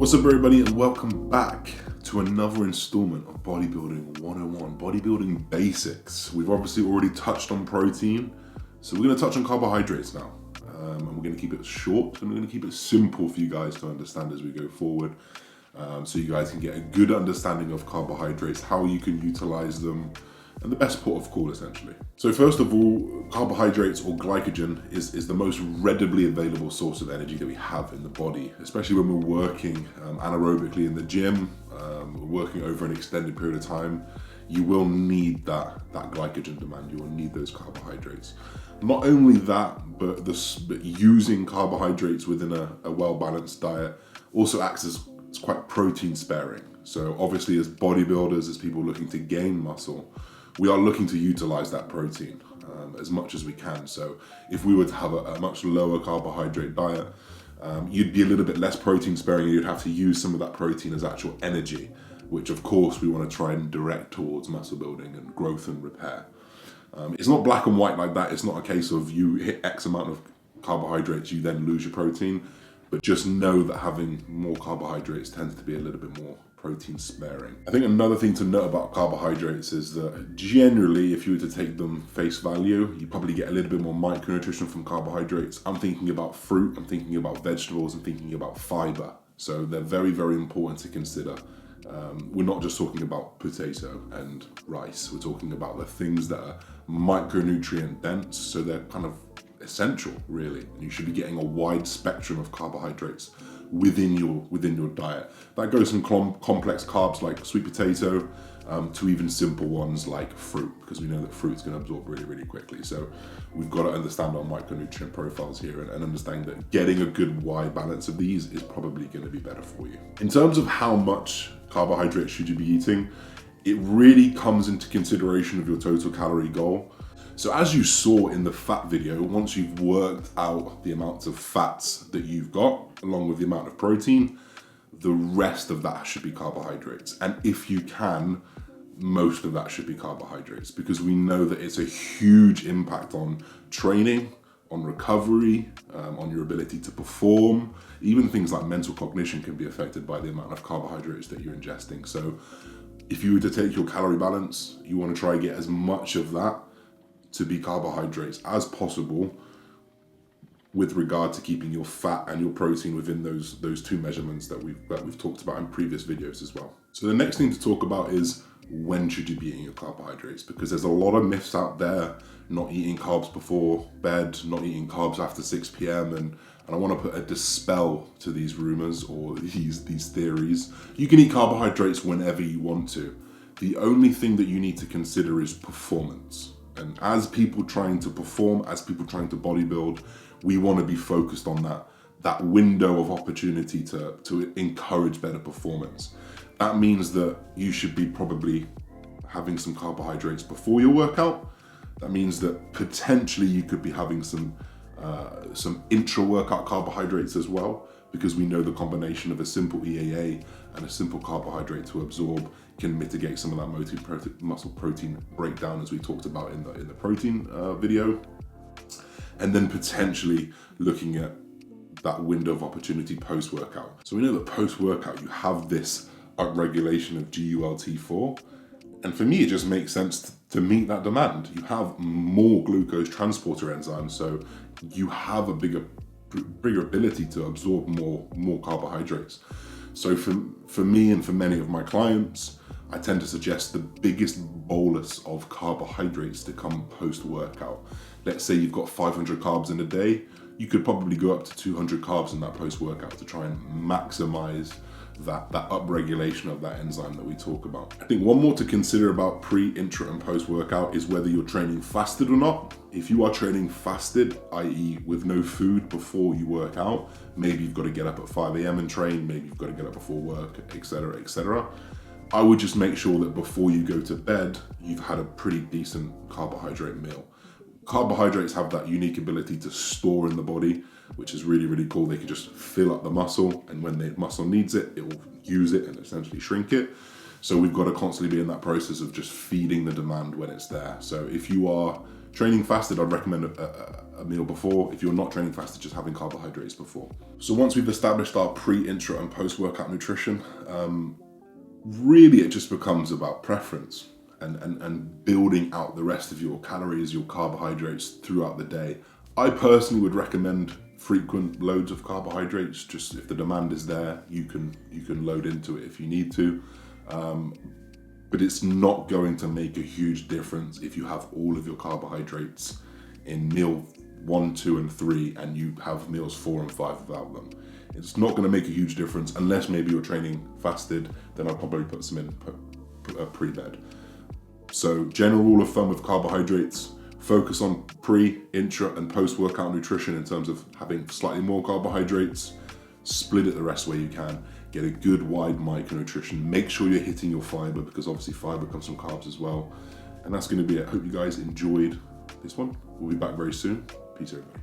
What's up everybody, and welcome back to another installment of Bodybuilding 101, Bodybuilding Basics. We've obviously already touched on protein, so we're going to touch on carbohydrates now. And we're going to keep it short and we're going to keep it simple for you guys to understand as we go forward. So you guys can get a good understanding of carbohydrates, how you can utilize them, and the best port of call essentially. So first of all, carbohydrates or glycogen is the most readily available source of energy that we have in the body, especially when we're working anaerobically in the gym, working over an extended period of time. You will need that glycogen demand, you will need those carbohydrates. Not only that, but using carbohydrates within a well-balanced diet also acts as quite protein sparing. So obviously as bodybuilders, as people looking to gain muscle, we are looking to utilize that protein as much as we can. So if we were to have a much lower carbohydrate diet, you'd be a little bit less protein sparing. You'd have to use some of that protein as actual energy, which of course we want to try and direct towards muscle building and growth and repair. It's not black and white like that. It's not a case of you hit X amount of carbohydrates, you then lose your protein. But just know that having more carbohydrates tends to be a little bit more protein sparing. I think another thing to note about carbohydrates is that generally, if you were to take them face value, you probably get a little bit more micronutrition from carbohydrates. I'm thinking about fruit, I'm thinking about vegetables, I'm thinking about fiber. So they're very, very important to consider. We're not just talking about potato and rice. We're talking about the things that are micronutrient dense. So they're kind of essential, really. And you should be getting a wide spectrum of carbohydrates within your diet. That goes from complex carbs like sweet potato to even simple ones like fruit, because we know that fruit's going to absorb really, really quickly. So we've got to understand our micronutrient profiles here and understand that getting a good wide balance of these is probably going to be better for you. In terms of how much carbohydrates should you be eating, it really comes into consideration of your total calorie goal. So as you saw in the fat video, once you've worked out the amounts of fats that you've got, along with the amount of protein, the rest of that should be carbohydrates. And if you can, most of that should be carbohydrates, because we know that it's a huge impact on training, on recovery, on your ability to perform. Even things like mental cognition can be affected by the amount of carbohydrates that you're ingesting. So if you were to take your calorie balance, you want to try and get as much of that to be carbohydrates as possible, with regard to keeping your fat and your protein within those two measurements that we've talked about in previous videos as well. So the next thing to talk about is when should you be eating your carbohydrates, because there's a lot of myths out there. Not eating carbs before bed, not eating carbs after 6 p.m. and I want to put a dispel to these rumors or these theories. You can eat carbohydrates whenever you want to. The only thing that you need to consider is performance. And as people trying to perform, as people trying to bodybuild, we want to be focused on that window of opportunity to encourage better performance. That means that you should be probably having some carbohydrates before your workout. That means that potentially you could be having some intra-workout carbohydrates as well, because we know the combination of a simple EAA and a simple carbohydrate to absorb can mitigate some of that muscle protein breakdown, as we talked about in the protein video. And then potentially looking at that window of opportunity post-workout. So we know that post-workout you have this upregulation of GULT4, and for me it just makes sense to meet that demand. You have more glucose transporter enzymes, so you have a bigger ability to absorb more carbohydrates. So for me and for many of my clients, I tend to suggest the biggest bolus of carbohydrates to come post-workout. Let's say you've got 500 carbs in a day, you could probably go up to 200 carbs in that post-workout to try and maximize that upregulation of that enzyme that we talk about. I think one more to consider about pre, intra, and post-workout is whether you're training fasted or not. If you are training fasted, i.e. with no food before you work out, maybe you've got to get up at 5 a.m. and train, maybe you've got to get up before work, etc., etc. I would just make sure that before you go to bed, you've had a pretty decent carbohydrate meal. Carbohydrates have that unique ability to store in the body, which is really, really cool. They can just fill up the muscle, and when the muscle needs it, it will use it and essentially shrink it. So we've got to constantly be in that process of just feeding the demand when it's there. So if you are Training fasted, I'd recommend a meal before. If you're not training fasted, just having carbohydrates before. So once we've established our pre, intra, and post-workout nutrition, really it just becomes about preference and building out the rest of your calories, your carbohydrates throughout the day. I personally would recommend frequent loads of carbohydrates. Just if the demand is there, you can load into it if you need to. But it's not going to make a huge difference if you have all of your carbohydrates in meal 1, 2, and 3, and you have meals 4 and 5 without them. It's not going to make a huge difference unless maybe you're training fasted. Then I'll probably put some in pre-bed. So general rule of thumb with carbohydrates: focus on pre, intra, and post-workout nutrition in terms of having slightly more carbohydrates. Split it the rest where you can. Get a good wide micronutrition. Make sure you're hitting your fiber, because obviously fiber comes from carbs as well. And that's going to be it. Hope you guys enjoyed this one. We'll be back very soon. Peace, everybody.